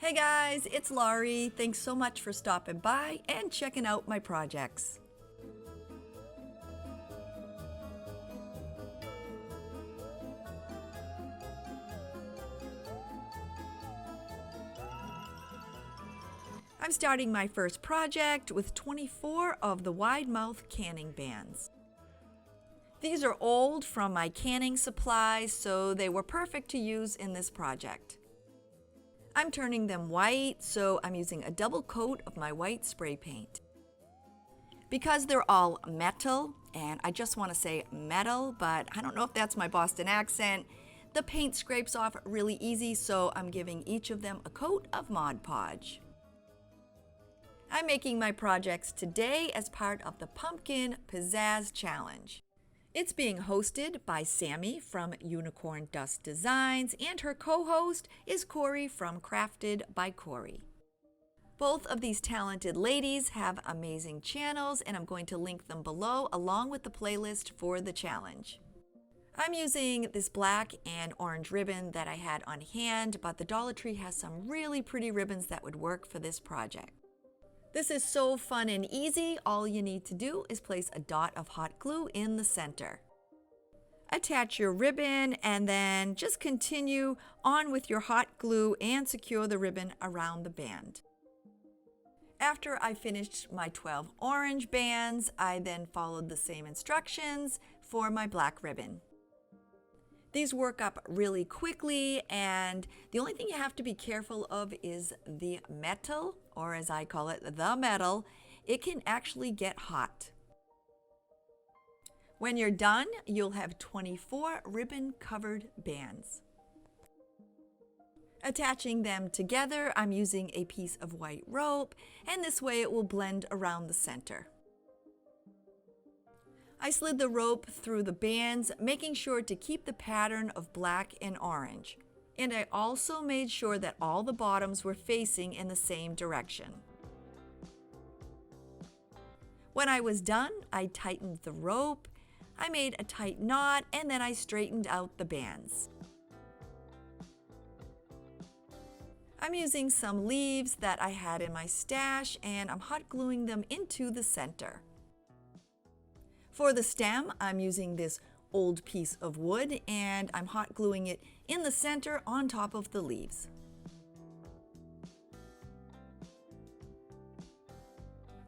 Hey guys, it's Laurie. Thanks so much for stopping by and checking out my projects. I'm starting my first project with 24 of the wide mouth canning bands. These are old from my canning supplies, so they were perfect to use in this project. I'm turning them white, so I'm using a double coat of my white spray paint. Because they're all metal, and I just want to say metal, but I don't know if that's my Boston accent, the paint scrapes off really easy, so I'm giving each of them a coat of Mod Podge. I'm making my projects today as part of the Pumpkin Pizzazz Challenge. It's being hosted by Sammie from Unicorn Dust Designs, and her co-host is Corie from Crafted by Corie. Both of these talented ladies have amazing channels, and I'm going to link them below along with the playlist for the challenge. I'm using this black and orange ribbon that I had on hand, but the Dollar Tree has some really pretty ribbons that would work for this project. This is so fun and easy. All you need to do is place a dot of hot glue in the center. Attach your ribbon and then just continue on with your hot glue and secure the ribbon around the band. After I finished my 12 orange bands, I then followed the same instructions for my black ribbon. These work up really quickly, and the only thing you have to be careful of is the metal, or as I call it, the metal. It can actually get hot. When you're done, you'll have 24 ribbon-covered bands. Attaching them together, I'm using a piece of white rope, and this way it will blend around the center. I slid the rope through the bands, making sure to keep the pattern of black and orange. And I also made sure that all the bottoms were facing in the same direction. When I was done, I tightened the rope, I made a tight knot, and then I straightened out the bands. I'm using some leaves that I had in my stash, and I'm hot gluing them into the center. For the stem, I'm using this old piece of wood, and I'm hot gluing it in the center on top of the leaves.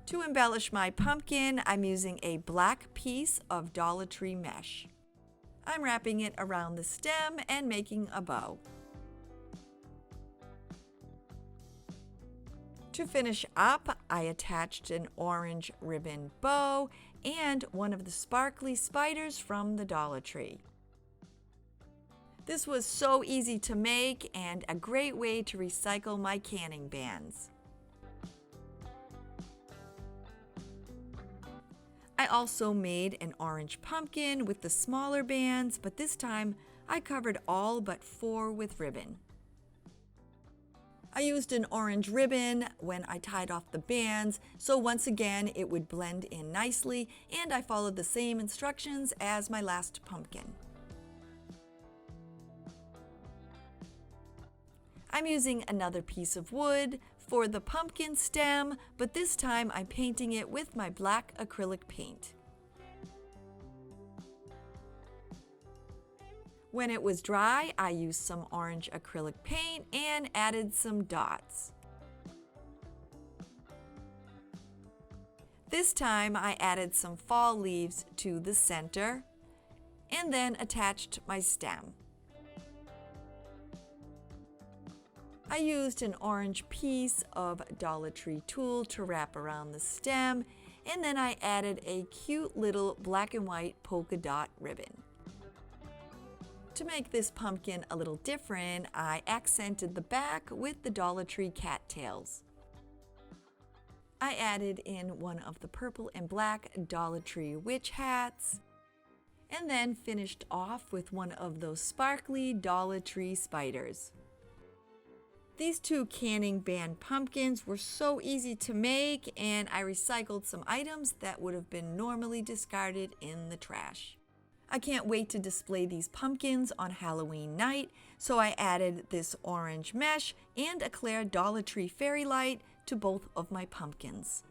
To embellish my pumpkin, I'm using a black piece of Dollar Tree mesh. I'm wrapping it around the stem and making a bow. To finish up, I attached an orange ribbon bow and one of the sparkly spiders from the Dollar Tree. This was so easy to make and a great way to recycle my canning bands. I also made an orange pumpkin with the smaller bands, but this time I covered all but 4 with ribbon. I used an orange ribbon when I tied off the bands, so once again it would blend in nicely, and I followed the same instructions as my last pumpkin. I'm using another piece of wood for the pumpkin stem, but this time I'm painting it with my black acrylic paint. When it was dry, I used some orange acrylic paint and added some dots. This time I added some fall leaves to the center and then attached my stem. I used an orange piece of Dollar Tree tulle to wrap around the stem, and then I added a cute little black and white polka dot ribbon. To make this pumpkin a little different, I accented the back with the Dollar Tree cattails. I added in one of the purple and black Dollar Tree witch hats, and then finished off with one of those sparkly Dollar Tree spiders. These 2 canning band pumpkins were so easy to make, and I recycled some items that would have been normally discarded in the trash. I can't wait to display these pumpkins on Halloween night, so I added this orange mesh and a clear Dollar Tree fairy light to both of my pumpkins.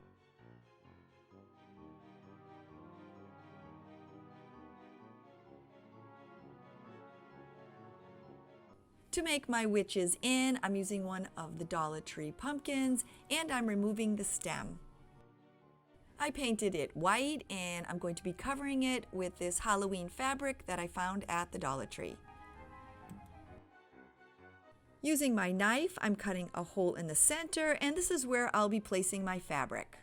To make my witches in, I'm using one of the Dollar Tree pumpkins and I'm removing the stem. I painted it white and I'm going to be covering it with this Halloween fabric that I found at the Dollar Tree. Using my knife, I'm cutting a hole in the center and this is where I'll be placing my fabric.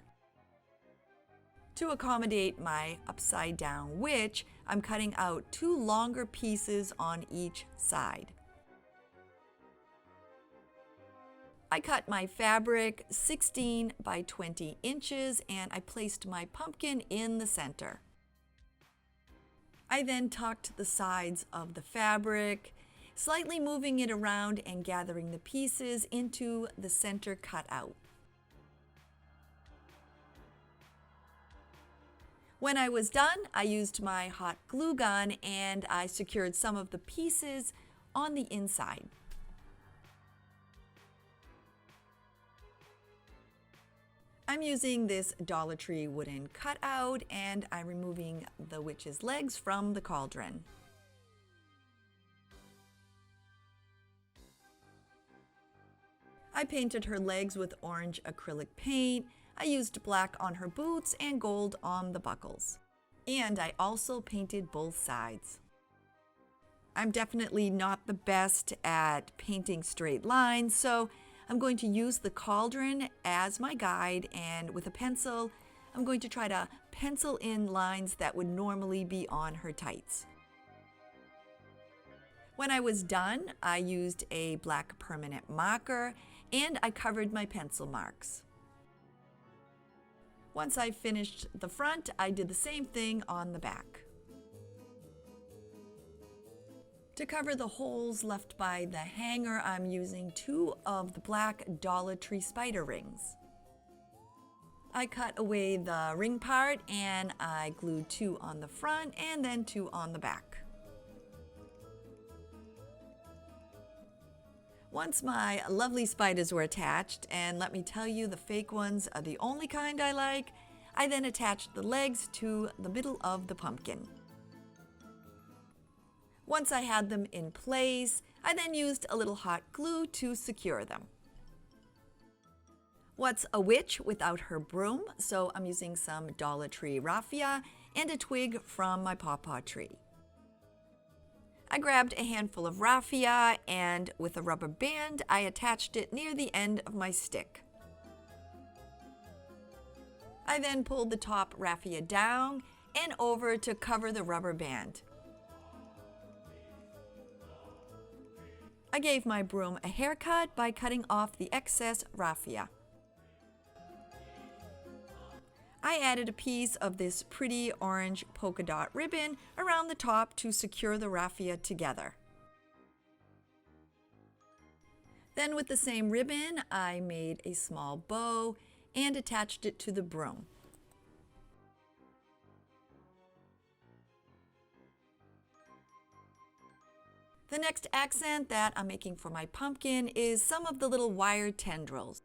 To accommodate my upside down witch, I'm cutting out 2 longer pieces on each side. I cut my fabric 16 by 20 inches and I placed my pumpkin in the center. I then tucked the sides of the fabric, slightly moving it around and gathering the pieces into the center cutout. When I was done, I used my hot glue gun and I secured some of the pieces on the inside. I'm using this Dollar Tree wooden cutout and I'm removing the witch's legs from the cauldron. I painted her legs with orange acrylic paint. I used black on her boots and gold on the buckles. And I also painted both sides. I'm definitely not the best at painting straight lines, so I'm going to use the cauldron as my guide, and with a pencil, I'm going to try to pencil in lines that would normally be on her tights. When I was done, I used a black permanent marker and I covered my pencil marks. Once I finished the front, I did the same thing on the back. To cover the holes left by the hanger, I'm using 2 of the black Dollar Tree spider rings. I cut away the ring part and I glued 2 on the front and then 2 on the back. Once my lovely spiders were attached, and let me tell you, the fake ones are the only kind I like, I then attached the legs to the middle of the pumpkin. Once I had them in place, I then used a little hot glue to secure them. What's a witch without her broom? So I'm using some Dollar Tree raffia and a twig from my pawpaw tree. I grabbed a handful of raffia and with a rubber band, I attached it near the end of my stick. I then pulled the top raffia down and over to cover the rubber band. I gave my broom a haircut by cutting off the excess raffia. I added a piece of this pretty orange polka dot ribbon around the top to secure the raffia together. Then with the same ribbon, I made a small bow and attached it to the broom. The next accent that I'm making for my pumpkin is some of the little wire tendrils.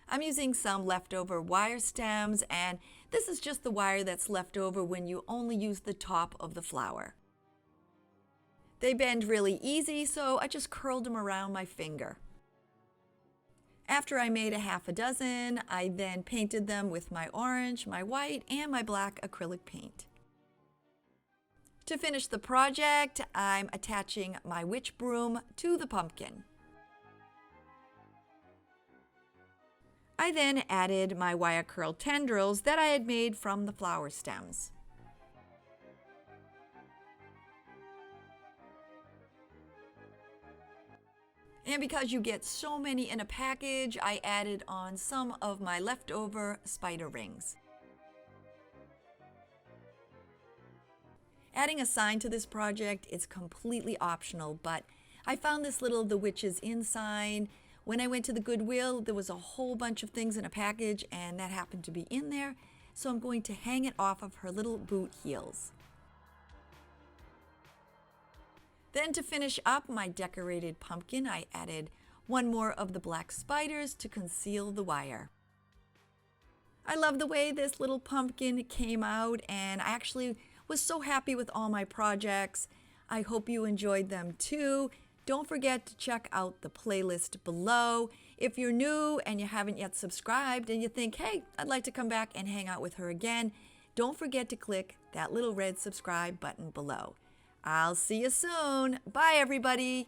I'm using some leftover wire stems, and this is just the wire that's left over when you only use the top of the flower. They bend really easy, so I just curled them around my finger. After I made a half a dozen, I then painted them with my orange, my white, and my black acrylic paint. To finish the project, I'm attaching my witch broom to the pumpkin. I then added my wire curl tendrils that I had made from the flower stems. And because you get so many in a package, I added on some of my leftover spider rings. Adding a sign to this project is completely optional, but I found this little The Witches In sign. When I went to the Goodwill, there was a whole bunch of things in a package, and that happened to be in there, so I'm going to hang it off of her little boot heels. Then to finish up my decorated pumpkin, I added one more of the black spiders to conceal the wire. I love the way this little pumpkin came out, and I actually was so happy with all my projects. I hope you enjoyed them too. Don't forget to check out the playlist below. If you're new and you haven't yet subscribed and you think, hey, I'd like to come back and hang out with her again, don't forget to click that little red subscribe button below. I'll see you soon. Bye, everybody.